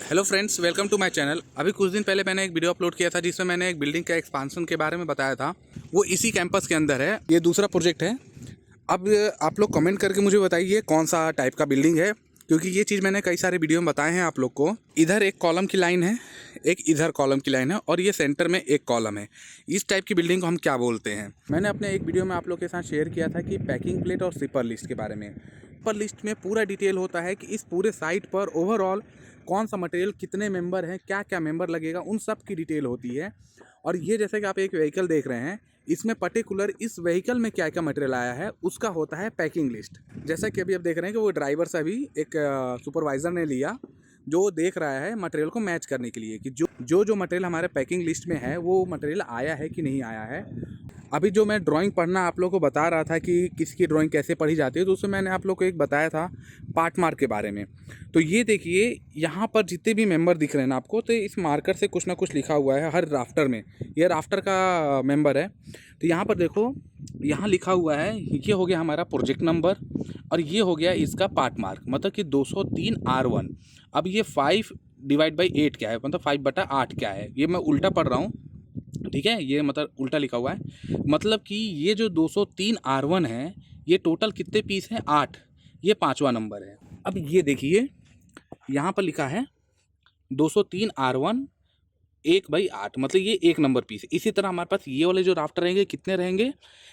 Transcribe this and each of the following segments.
Hello friends, welcome to my channel. अभी कुछ दिन पहले मैंने एक वीडियो अपलोड किया था जिसमें मैंने एक बिल्डिंग का एक्सपांशन के बारे में बताया था। वो इसी कैंपस के अंदर है। ये दूसरा प्रोजेक्ट है। अब आप लोग कमेंट करके मुझे बताइए कौन सा टाइप का बिल्डिंग है, क्योंकि ये चीज़ मैंने कई सारे वीडियो में बताए हैं आप लोग को। इधर एक कॉलम की लाइन है, एक इधर कॉलम की लाइन है और ये सेंटर में एक कॉलम है। इस टाइप की बिल्डिंग को हम क्या बोलते हैं? मैंने अपने एक वीडियो में आप लोग के साथ शेयर किया था कि पैकिंग प्लेट और सिपर लिस्ट के बारे में। सिपर लिस्ट में पूरा डिटेल होता है कि इस पूरे साइट पर ओवरऑल कौन सा मटेरियल, कितने मेंबर हैं, क्या क्या मेंबर लगेगा, उन सब की डिटेल होती है। और ये जैसे कि आप एक व्हीकल देख रहे हैं, इसमें पर्टिकुलर इस व्हीकल में क्या क्या मटेरियल आया है उसका होता है पैकिंग लिस्ट। जैसा कि अभी आप देख रहे हैं कि वो ड्राइवर से अभी एक सुपरवाइज़र ने लिया, जो देख रहा है मटेरियल को मैच करने के लिए कि जो मटेरियल हमारे पैकिंग लिस्ट में है वो मटेरियल आया है कि नहीं आया है। अभी जो मैं ड्राइंग पढ़ना आप लोगों को बता रहा था कि किसकी ड्राइंग कैसे पढ़ी जाती है, तो उसमें मैंने आप लोग को एक बताया था पार्ट मार्क के बारे में। तो ये देखिए, यहाँ पर जितने भी मेंबर दिख रहे हैं ना आपको, तो इस मार्कर से कुछ ना कुछ लिखा हुआ है हर राफ्टर में। ये राफ्टर का मेंबर है। तो यहाँ पर देखो, यहाँ लिखा हुआ है, ये हो गया हमारा प्रोजेक्ट नंबर और ये हो गया इसका पार्ट मार्क, मतलब कि 203R1। अब ये 5/8 क्या है, मतलब 5/8 क्या है, ये मैं उल्टा पढ़ रहा हूँ, ठीक है। ये मतलब उल्टा लिखा हुआ है, मतलब कि ये जो 203R1 है, ये टोटल कितने पीस हैं? 8। ये 5वां नंबर है। अब ये देखिए, यहाँ पर लिखा है 203R1 1/8, मतलब ये 1 नंबर पीस है। इसी तरह हमारे पास ये वाले जो राफ्टर रहेंगे, कितने रहेंगे?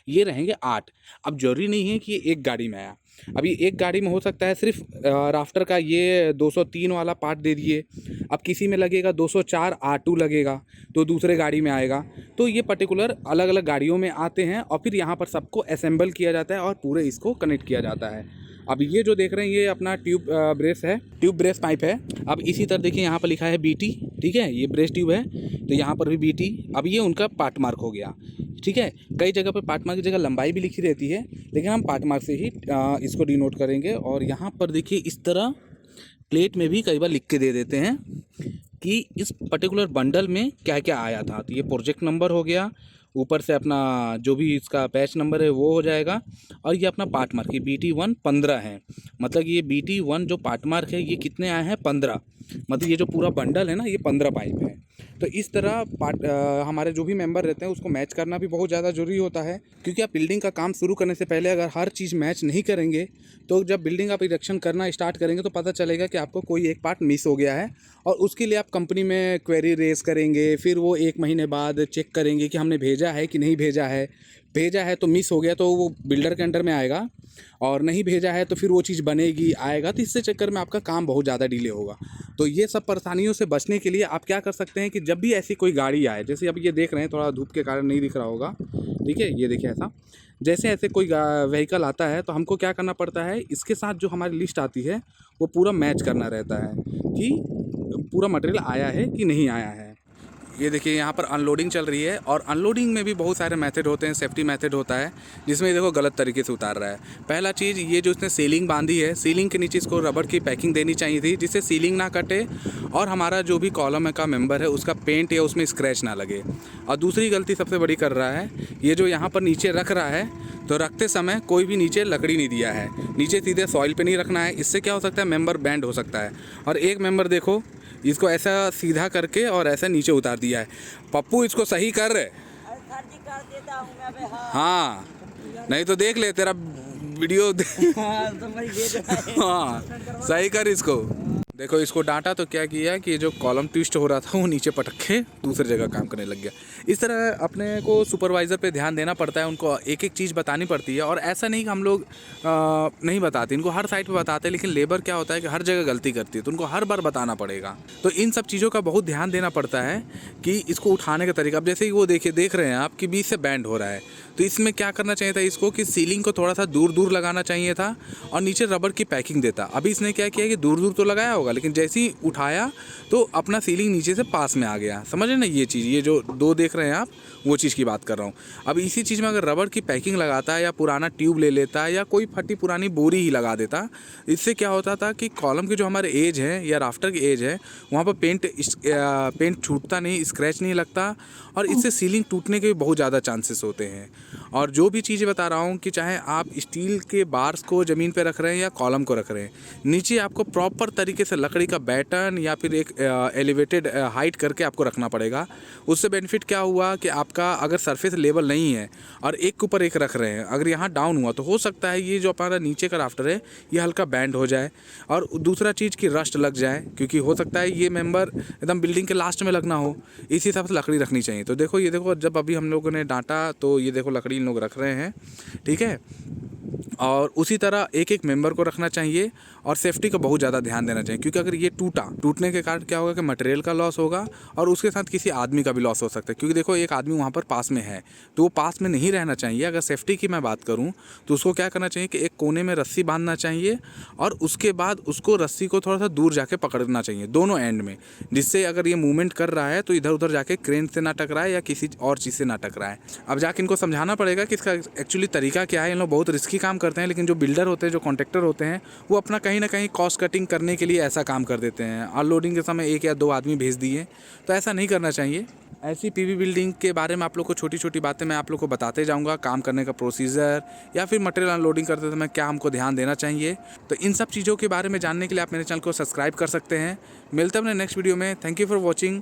ये रहेंगे 8। अब जरूरी नहीं है कि ये एक गाड़ी में आया। अभी एक गाड़ी में हो सकता है सिर्फ राफ्टर का ये 203 वाला पार्ट दे दिए। अब किसी में लगेगा 204 R2 लगेगा, तो दूसरे गाड़ी में आएगा। तो ये पर्टिकुलर अलग अलग गाड़ियों में आते हैं और फिर यहाँ पर सबको असेंबल किया जाता है और पूरे इसको कनेक्ट किया जाता है। अब ये जो देख रहे हैं, ये अपना ट्यूब ब्रेस है, ट्यूब ब्रेस पाइप है। अब इसी तरह देखिए, यहाँ पर लिखा है BT, ठीक है, ये ब्रेस ट्यूब है, तो यहाँ पर भी BT। अब ये उनका पार्ट मार्क हो गया, ठीक है। कई जगह पर पार्ट मार्क की जगह लंबाई भी लिखी रहती है, लेकिन हम पार्ट मार्क से ही इसको डिनोट करेंगे। और यहाँ पर देखिए, इस तरह प्लेट में भी कई बार लिख के दे देते हैं कि इस पर्टिकुलर बंडल में क्या क्या आया था। तो ये प्रोजेक्ट नंबर हो गया, ऊपर से अपना जो भी इसका बैच नंबर है वो हो जाएगा, और ये अपना पार्ट मार्क, ये BT1 15 है। मतलब ये BT1 जो पार्ट मार्क है, ये कितने आए हैं? 15। मतलब ये जो पूरा बंडल है ना, ये 15 पाइप है। तो इस तरह हमारे जो भी मेंबर रहते हैं उसको मैच करना भी बहुत ज़्यादा ज़रूरी होता है, क्योंकि आप बिल्डिंग का काम शुरू करने से पहले अगर हर चीज़ मैच नहीं करेंगे, तो जब बिल्डिंग आप इरेक्शन करना स्टार्ट करेंगे तो पता चलेगा कि आपको कोई एक पार्ट मिस हो गया है। और उसके लिए आप कंपनी में क्वेरी रेज करेंगे, फिर वो 1 महीने बाद चेक करेंगे कि हमने भेजा है कि नहीं भेजा है। भेजा है तो मिस हो गया तो वो बिल्डर के अंडर में आएगा, और नहीं भेजा है तो फिर वो चीज़ बनेगी, आएगा, तो इससे चक्कर में आपका काम बहुत ज़्यादा डिले होगा। तो ये सब परेशानियों से बचने के लिए आप क्या कर सकते हैं कि जब भी ऐसी कोई गाड़ी आए, जैसे अब ये देख रहे हैं, थोड़ा धूप के कारण नहीं दिख रहा होगा, ठीक है, ये देखिए ऐसा, जैसे ऐसे कोई व्हीकल आता है तो हमको क्या करना पड़ता है, इसके साथ जो हमारी लिस्ट आती है वो पूरा मैच करना रहता है कि पूरा मटेरियल आया है कि नहीं आया है। ये देखिए, यहाँ पर अनलोडिंग चल रही है, और अनलोडिंग में भी बहुत सारे मेथड होते हैं, सेफ्टी मेथड होता है, जिसमें देखो गलत तरीके से उतार रहा है। पहला चीज़, ये जो इसने सीलिंग बांधी है, सीलिंग के नीचे इसको रबड़ की पैकिंग देनी चाहिए थी, जिससे सीलिंग ना कटे और हमारा जो भी कॉलम का मेंबर है उसका पेंट या उसमें स्क्रैच ना लगे। और दूसरी गलती सबसे बड़ी कर रहा है, ये जो यहाँ पर नीचे रख रहा है, तो रखते समय कोई भी नीचे लकड़ी नहीं दिया है, नीचे सीधे सॉइल पे नहीं रखना है। इससे क्या हो सकता है, मेंबर बैंड हो सकता है। और एक मेंबर देखो, इसको ऐसा सीधा करके और ऐसा नीचे उतार दिया है। पप्पू, इसको सही कर। हाँ, नहीं तो देख ले तेरा वीडियो। हाँ, सही कर इसको। देखो, इसको डांटा तो क्या किया कि जो कॉलम ट्विस्ट हो रहा था वो नीचे पटक के दूसरी जगह काम करने लग गया। इस तरह अपने को सुपरवाइज़र पे ध्यान देना पड़ता है, उनको एक एक चीज़ बतानी पड़ती है। और ऐसा नहीं कि हम लोग नहीं बताते, इनको हर साइड पे बताते हैं, लेकिन लेबर क्या होता है कि हर जगह गलती करती है, तो उनको हर बार बताना पड़ेगा। तो इन सब चीज़ों का बहुत ध्यान देना पड़ता है कि इसको उठाने का तरीका। अब जैसे कि वो देख रहे हैं आप कि बीच से बैंड हो रहा है, तो इसमें क्या करना चाहिए था इसको कि सीलिंग को थोड़ा सा दूर दूर लगाना चाहिए था और नीचे रबड़ की पैकिंग देता। अभी इसने क्या किया कि दूर दूर तो लगाया होगा, लेकिन जैसे ही उठाया तो अपना सीलिंग नीचे से पास में आ गया। समझ रहे ना ये चीज़, ये जो 2 देख रहे हैं आप, वो चीज़ की बात कर रहा हूँ। अब इसी चीज़ में अगर रबड़ की पैकिंग लगाता है या पुराना ट्यूब ले लेता या कोई फटी पुरानी बोरी ही लगा देता, इससे क्या होता था कि कॉलम की जो हमारे एज है या राफ्टर की एज है, वहाँ पर पेंट छूटता नहीं, स्क्रैच नहीं लगता, और इससे सीलिंग टूटने के भी बहुत ज़्यादा चांसेस होते हैं। और जो भी चीज़ें बता रहा हूँ कि चाहे आप स्टील के बार्स को ज़मीन पे रख रहे हैं या कॉलम को रख रहे हैं, नीचे आपको प्रॉपर तरीके से लकड़ी का बैटन या फिर एक एलिवेटेड हाइट करके आपको रखना पड़ेगा। उससे बेनिफिट क्या हुआ कि आपका अगर सरफेस लेवल नहीं है और एक के ऊपर एक रख रहे हैं, अगर यहाँ डाउन हुआ तो हो सकता है ये जो हमारा नीचे का राफ्टर है ये हल्का बैंड हो जाए, और दूसरा चीज़ की रस्ट लग जाए, क्योंकि हो सकता है ये मेंबर एकदम बिल्डिंग के लास्ट में लगना हो। इसी हिसाब से लकड़ी रखनी चाहिए। तो देखो ये देखो, जब अभी हम लोगों ने डांटा तो ये देखो लकड़ी इन लोग रख रहे हैं, ठीक है। और उसी तरह एक एक मेंबर को रखना चाहिए और सेफ्टी का बहुत ज़्यादा ध्यान देना चाहिए, क्योंकि अगर ये टूटने के कारण क्या होगा कि मटेरियल का लॉस होगा और उसके साथ किसी आदमी का भी लॉस हो सकता है। क्योंकि देखो एक आदमी वहाँ पर पास में है तो वो पास में नहीं रहना चाहिए। अगर सेफ्टी की मैं बात करूँ तो उसको क्या करना चाहिए कि एक कोने में रस्सी बांधना चाहिए और उसके बाद उसको रस्सी को थोड़ा सा दूर जाके पकड़ना चाहिए दोनों एंड में, जिससे अगर ये मूवमेंट कर रहा है तो इधर उधर जाके क्रेन से ना टकराए या किसी और चीज़ से ना टकराए। अब जाके इनको समझाना पड़ेगा कि इसका एक्चुअली तरीका क्या है। इन लोग बहुत रिस्की काम करते हैं, लेकिन जो बिल्डर होते हैं, जो कॉन्ट्रैक्टर होते हैं, वो अपना कहीं ना कहीं कॉस्ट कटिंग करने के लिए ऐसा काम कर देते हैं। अनलोडिंग के समय 1 या 2 आदमी भेज दिए, तो ऐसा नहीं करना चाहिए। ऐसी पीवी बिल्डिंग के बारे में आप लोग को छोटी छोटी बातें मैं आप लोग को बताते जाऊंगा, काम करने का प्रोसीजर या फिर मटेरियल अनलोडिंग करते समय क्या हमको ध्यान देना चाहिए। तो इन सब चीज़ों के बारे में जानने के लिए आप मेरे चैनल को सब्सक्राइब कर सकते हैं। मिलते हैं अपने नेक्स्ट वीडियो में। Thank you for watching.